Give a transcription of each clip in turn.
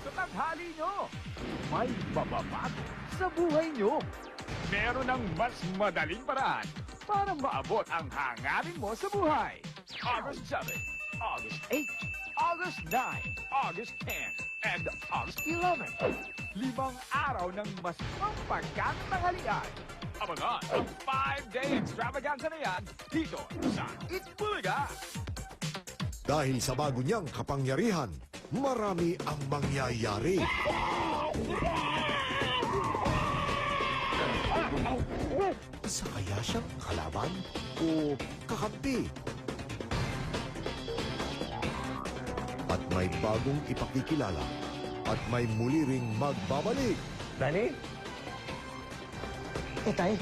sa tanghali nyo. May mababago sa buhay nyo. Meron ng mas madaling paraan para maabot ang hangarin mo sa buhay. August 7, August 8, August 9, August 10, and August 11. 5 araw ng mas mampagang tanghalian. Abangan ang 5-day extravaganza na yan dito sa Itbulaga. Dahil sa bago niyang kapangyarihan, marami ang mangyayari. Isa kaya siyang kalaban o kakampi? At may bagong ipakikilala at may muli ring magbabalik. Danny? Tay.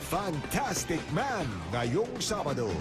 Fantastic Man ngayong Sabado.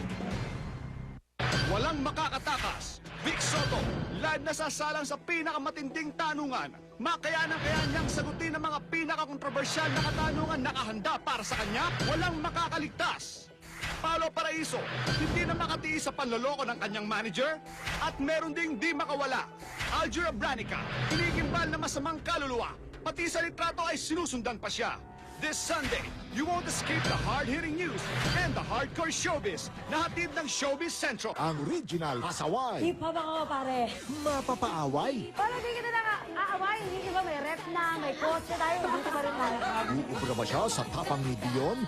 Walang makakatakas. Vic Soto, live na sasalang sa pinakamatinding tanungan. Makayanang-kaya niyang sagutin ang mga pinakakontrobersyal na katanungan nakahanda para sa kanya. Walang makakaligtas. Paolo Paraiso, hindi na makatiis sa panloloko ng kanyang manager. At meron ding di makawala. Aljura Branica, kinikimbal na masamang kaluluwa. Pati sa litrato ay sinusundan pa siya. This Sunday, you won't escape the hard-hitting news and the hardcore showbiz na hatid ng Showbiz Central. Ang original pasaway. Hip-hop ako, pare. Mapapaaway. Para di kita aaway, hindi iba may rep na, may kotse tayo, dito pa rin tayo. Uubra ba siya sa tapang ni Dion?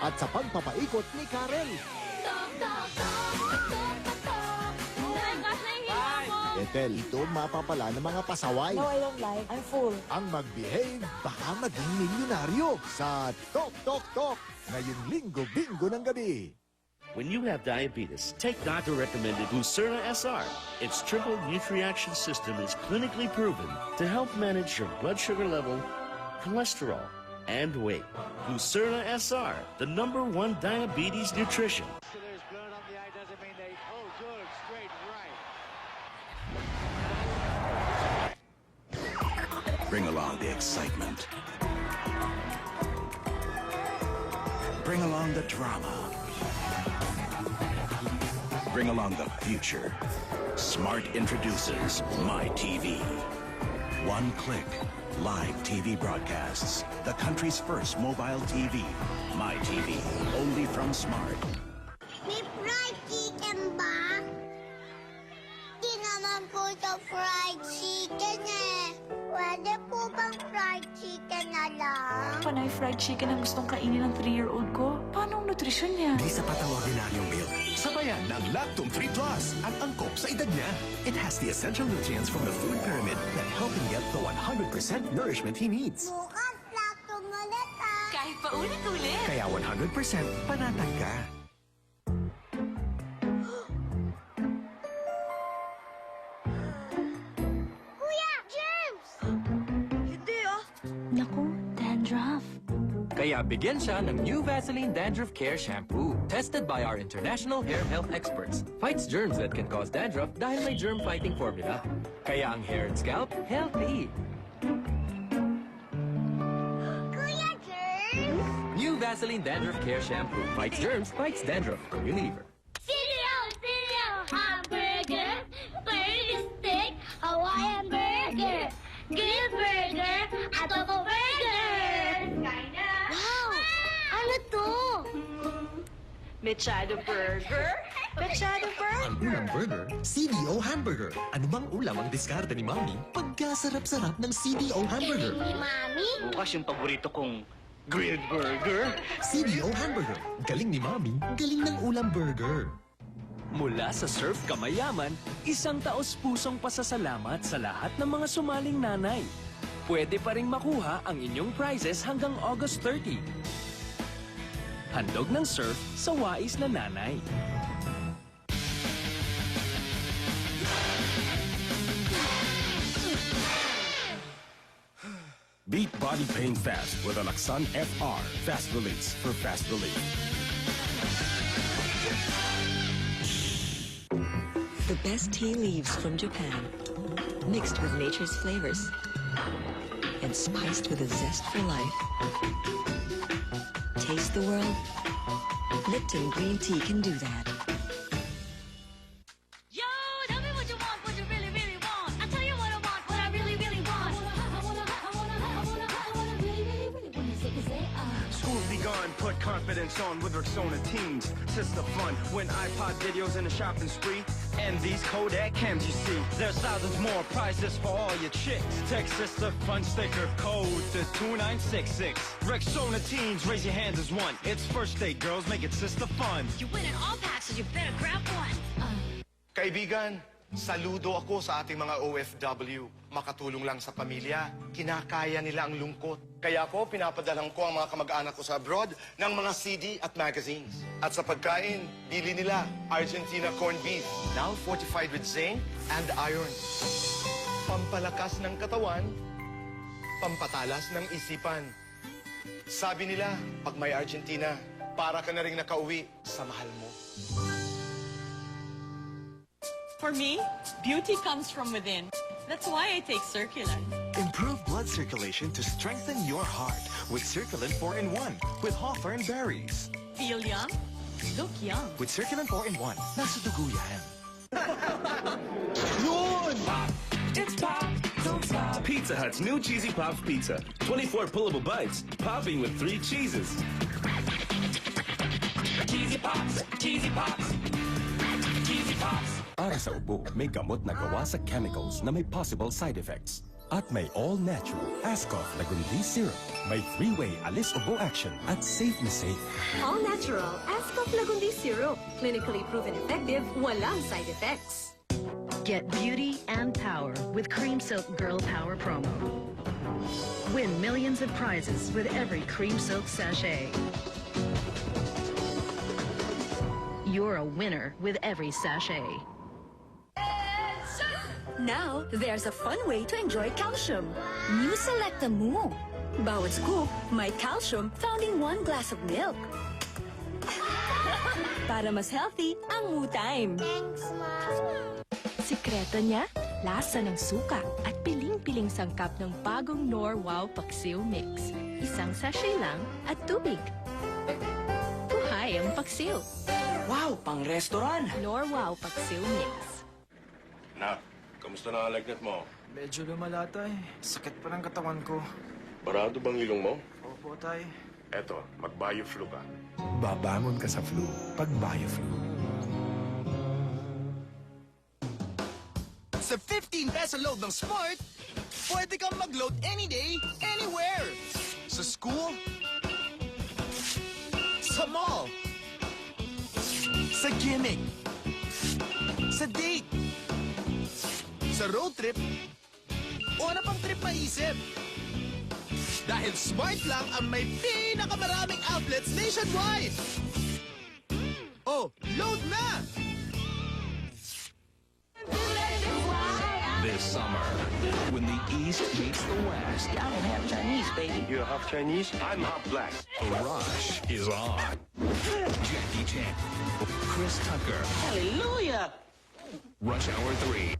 At sa pagpapaikot ni Karel. Ethel, ito mapapala ng mga pasaway. No, I don't like. I'm full. Ang mag-behave, baka maging milyonaryo sa Tok Tok Tok ngayong linggo-bingo ng gabi. When you have diabetes, take doctor-recommended Glucerna SR. Its triple nutriaction system is clinically proven to help manage your blood sugar level, cholesterol, and weight. Glucerna SR, the #1 diabetes nutrition. There's blood on the eye doesn't mean they, oh good, straight right. Bring along the excitement. Bring along the drama. Bring along the future. Smart introduces MyTV. One click, live TV broadcasts. The country's first mobile TV. MyTV, only from Smart. May fried chicken ba? Di naman po ito fried chicken eh. Pwede po bang fried chicken na lang? Panay fried chicken ang gustong kainin ng 3-year-old ko. Paano ang nutrisyon niya? Di sapat ang ordinaryong milk. Sabayan ng Lactum 3 Plus at angkop sa edad niya. It has the essential nutrients from the food pyramid that help him get the 100% nourishment he needs. Bukas plato ulit ah. Kahit pa ulit-ulit. Kaya 100% panatag ka. Kuya, germs! Hindi ah. Naku, dandruff. Kaya bigyan siya ng new Vaseline Dandruff Care Shampoo. Tested by our international hair health experts. Fights germs that can cause dandruff dahil may germ-fighting formula. Kaya ang hair and scalp, healthy. Kuya, germs! New Vaseline Dandruff Care Shampoo. Fights germs, fights dandruff. Unilever. Cereal, hamburger, burger stick, Hawaiian burger, grilled burger, adobo burger! Wow! Ano to? Mechado burger? Mechado burger? Ang unang burger, CDO Hamburger. Anumang ulam ang diskarte ni Mami pagkasarap-sarap ng CDO Hamburger. Ni Mami? Bukas yung paborito kong grilled burger. CDO Hamburger. Galing ni Mami, galing ng ulam burger. Mula sa Surf Kamayaman, isang taos-pusong pasasalamat sa lahat ng mga sumaling nanay. Pwede pa ring makuha ang inyong prizes hanggang August 30. Handog ng Surf sa wais na nanay. Beat body pain fast with Alaxan FR. Fast release for fast relief. The best tea leaves from Japan, mixed with nature's flavors and spiced with a zest for life. Taste the world. Lipton green tea can do that. Yoda! confidence on with Rexona teens. Sister fun when iPod videos in a shopping spree. And these Kodak cams you see. There's thousands more prizes for all your chicks. Text Sister Fun sticker code to 2966. Rexona teens, raise your hands as one. It's first date, girls, make it Sister Fun. You win in all packs, so you better grab one. Kaibigan, saludo ako sa ating mga OFW. Makatulong lang sa pamilya, kinakaya nila ang lungkot. Kaya ako, pinapadalang ko ang mga kamag-anak ko sa abroad ng mga CD at magazines. At sa pagkain, bili nila Argentina corned beef, now fortified with zinc and iron. Pampalakas ng katawan, pampatalas ng isipan. Sabi nila, pag may Argentina, para ka na rin nakauwi sa mahal mo. For me, beauty comes from within. That's why I take Circulan. Improve blood circulation to strengthen your heart with Circulan 4-in-1 with hawthorn berries. Feel young? Look young. With Circulan 4-in-1, nasa dugo yan. Yun! It's Pop, don't stop. Pizza Hut's new Cheesy Pops Pizza. 24 pullable bites, popping with 3 cheeses. Cheesy Pops, Cheesy Pops, Cheesy Pops. Para sa ubo, may gamot na gawa sa chemicals na may possible side effects. At may all-natural Ascoff Lagundi Syrup. May 3-way alis-ubo action at safe na safe. All-natural Ascoff Lagundi Syrup. Clinically proven effective, walang side effects. Get beauty and power with Cream Silk Girl Power promo. Win millions of prizes with every Cream Silk sachet. You're a winner with every sachet. Now, there's a fun way to enjoy calcium. New Selecta Moo. Bawat scoop, may calcium found in 1 glass of milk. Para mas healthy ang Moo Time. Thanks, Mom. Sikreto niya, lasa ng suka at piling-piling sangkap ng bagong Knorr Wow Paksiw Mix. Isang sachet lang at tubig. Buhay ang paksiw. Wow, pang-restaurant! Knorr Wow Paksiw Mix. Nak, kamusta na ang lagnat mo? Medyo lumala, tay. Sakit pa ng katawan ko. Barado bang ilong mo? Opo, tay. Eto, mag-BioFlu ka. Babangon ka sa flu pag BioFlu. Sa 15 peso load ng Smart, pwede kang mag-load any day, anywhere. Sa school, sa mall, sa gimmick, sa date, sa road trip, o ano pang trip maisip. Dahil Smart lang ang may pinakamaraming outlets nationwide. Oh, load na! This summer, when the East meets the West. I'm half Chinese, baby. You're half Chinese? I'm half black. The rush is on. Jackie Chan, Chris Tucker, Hallelujah! Rush Hour 3.